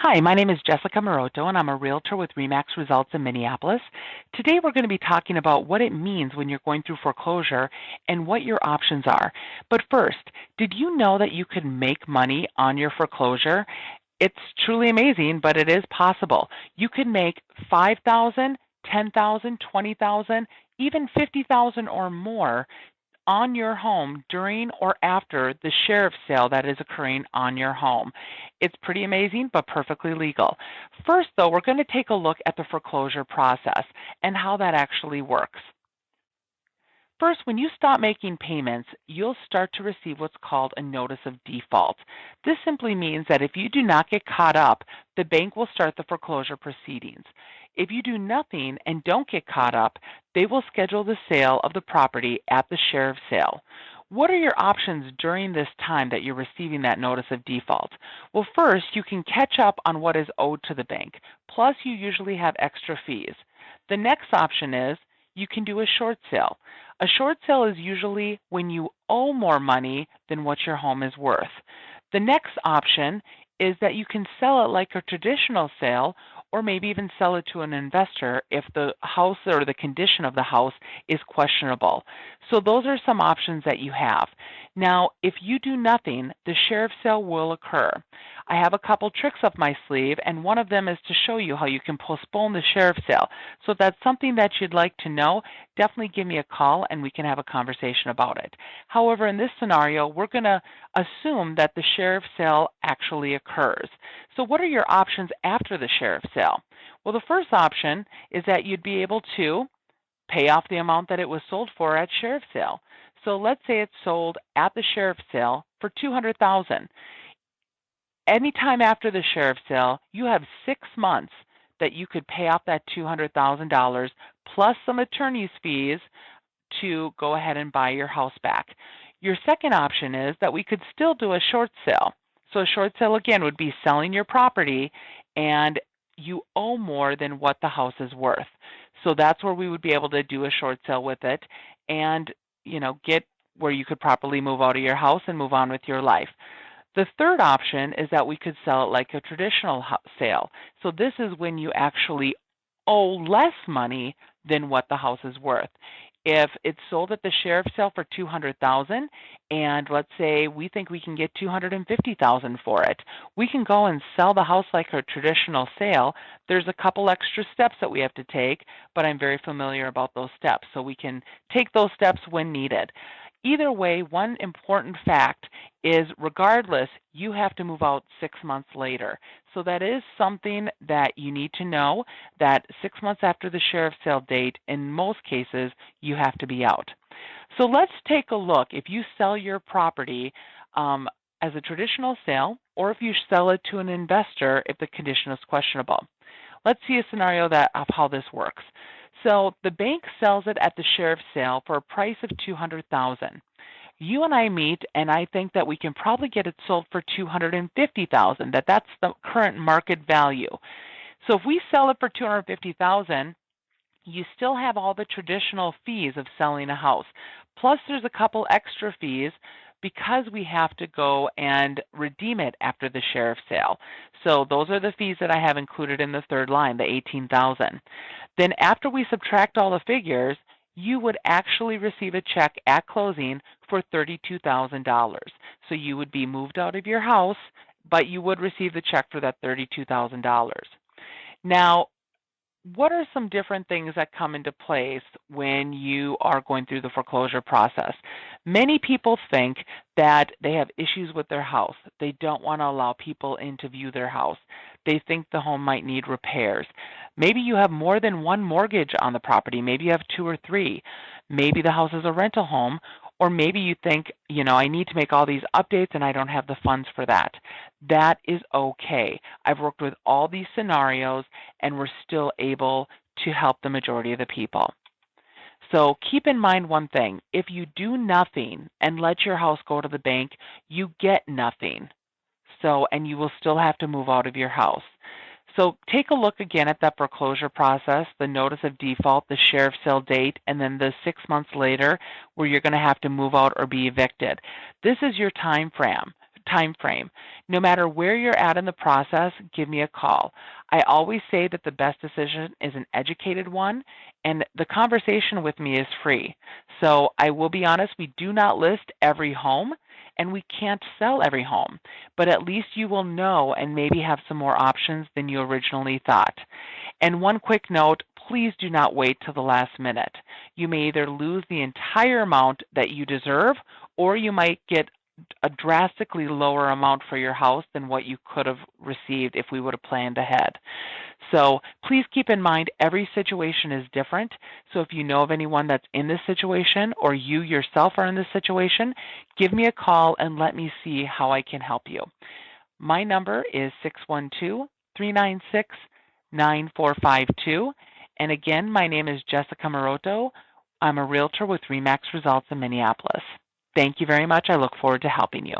Hi, my name is Jessica Maroto, and I'm a realtor with REMAX Results in Minneapolis. Today, we're going to be talking about what it means when you're going through foreclosure and what your options are. But first, did you know that you could make money on your foreclosure? It's truly amazing, but it is possible. You could make $5,000, $10,000, $20,000, even $50,000 or more on your home during or after the sheriff's sale that is occurring on your home. It's pretty amazing, but perfectly legal. First, though, we're going to take a look at the foreclosure process and how that actually works. First, when you stop making payments, you'll start to receive what's called a notice of default. This simply means that if you do not get caught up, the bank will start the foreclosure proceedings. If you do nothing and don't get caught up, they will schedule the sale of the property at the sheriff's sale. What are your options during this time that you're receiving that notice of default? Well, first, you can catch up on what is owed to the bank, plus you usually have extra fees. The next option is you can do a short sale. A short sale is usually when you owe more money than what your home is worth. The next option is that you can sell it like a traditional sale, or maybe even sell it to an investor if the house or the condition of the house is questionable. So those are some options that you have. Now, if you do nothing, the sheriff's sale will occur. I have a couple tricks up my sleeve, and one of them is to show you how you can postpone the sheriff's sale. So if that's something that you'd like to know, definitely give me a call and we can have a conversation about it. However, in this scenario, we're going to assume that the sheriff's sale actually occurs. So what are your options after the sheriff's sale? Well, the first option is that you'd be able to pay off the amount that it was sold for at sheriff's sale. So let's say it's sold at the sheriff's sale for $200,000. Anytime after the sheriff's sale, you have 6 months that you could pay off that $200,000 plus some attorney's fees to go ahead and buy your house back. Your second option is that we could still do a short sale. So a short sale, again, would be selling your property and you owe more than what the house is worth. So that's where we would be able to do a short sale with it and, get where you could properly move out of your house and move on with your life. The third option is that we could sell it like a traditional sale. So this is when you actually owe less money than what the house is worth. If it's sold at the sheriff's sale for $200,000, and let's say we think we can get $250,000 for it, we can go and sell the house like a traditional sale. There's a couple extra steps that we have to take, but I'm very familiar about those steps, so we can take those steps when needed. Either way, one important fact is regardless, you have to move out 6 months later. So that is something that you need to know, that 6 months after the sheriff's sale date, in most cases, you have to be out. So let's take a look. If you sell your property as a traditional sale, or if you sell it to an investor if the condition is questionable. Let's see a scenario of how this works. So the bank sells it at the sheriff's sale for a price of $200,000. You and I meet, and I think that we can probably get it sold for $250,000. That's the current market value. So if we sell it for $250,000, you still have all the traditional fees of selling a house. Plus, there's a couple extra fees because we have to go and redeem it after the sheriff's sale. So those are the fees that I have included in the third line, the $18,000. Then after we subtract all the figures, you would actually receive a check at closing for $32,000. So you would be moved out of your house, but you would receive the check for that $32,000. Now, what are some different things that come into place when you are going through the foreclosure process? Many people think that they have issues with their house. They don't want to allow people in to view their house. They think the home might need repairs. Maybe you have more than one mortgage on the property. Maybe you have 2 or 3. Maybe the house is a rental home. Or maybe you think, I need to make all these updates and I don't have the funds for that. That is okay. I've worked with all these scenarios and we're still able to help the majority of the people. So keep in mind one thing. If you do nothing and let your house go to the bank, you get nothing. And you will still have to move out of your house. So take a look again at that foreclosure process, the notice of default, the sheriff's sale date, and then the 6 months later where you're going to have to move out or be evicted. This is your time time frame. No matter where you're at in the process, give me a call. I always say that the best decision is an educated one, and the conversation with me is free. So I will be honest, we do not list every home, and we can't sell every home, but at least you will know and maybe have some more options than you originally thought. And one quick note, please do not wait till the last minute. You may either lose the entire amount that you deserve, or you might get a drastically lower amount for your house than what you could have received if we would have planned ahead. So please keep in mind every situation is different. So if you know of anyone that's in this situation or you yourself are in this situation, give me a call and let me see how I can help you. My number is 612-396-9452. And again, my name is Jessica Maroto. I'm a realtor with REMAX Results in Minneapolis. Thank you very much. I look forward to helping you.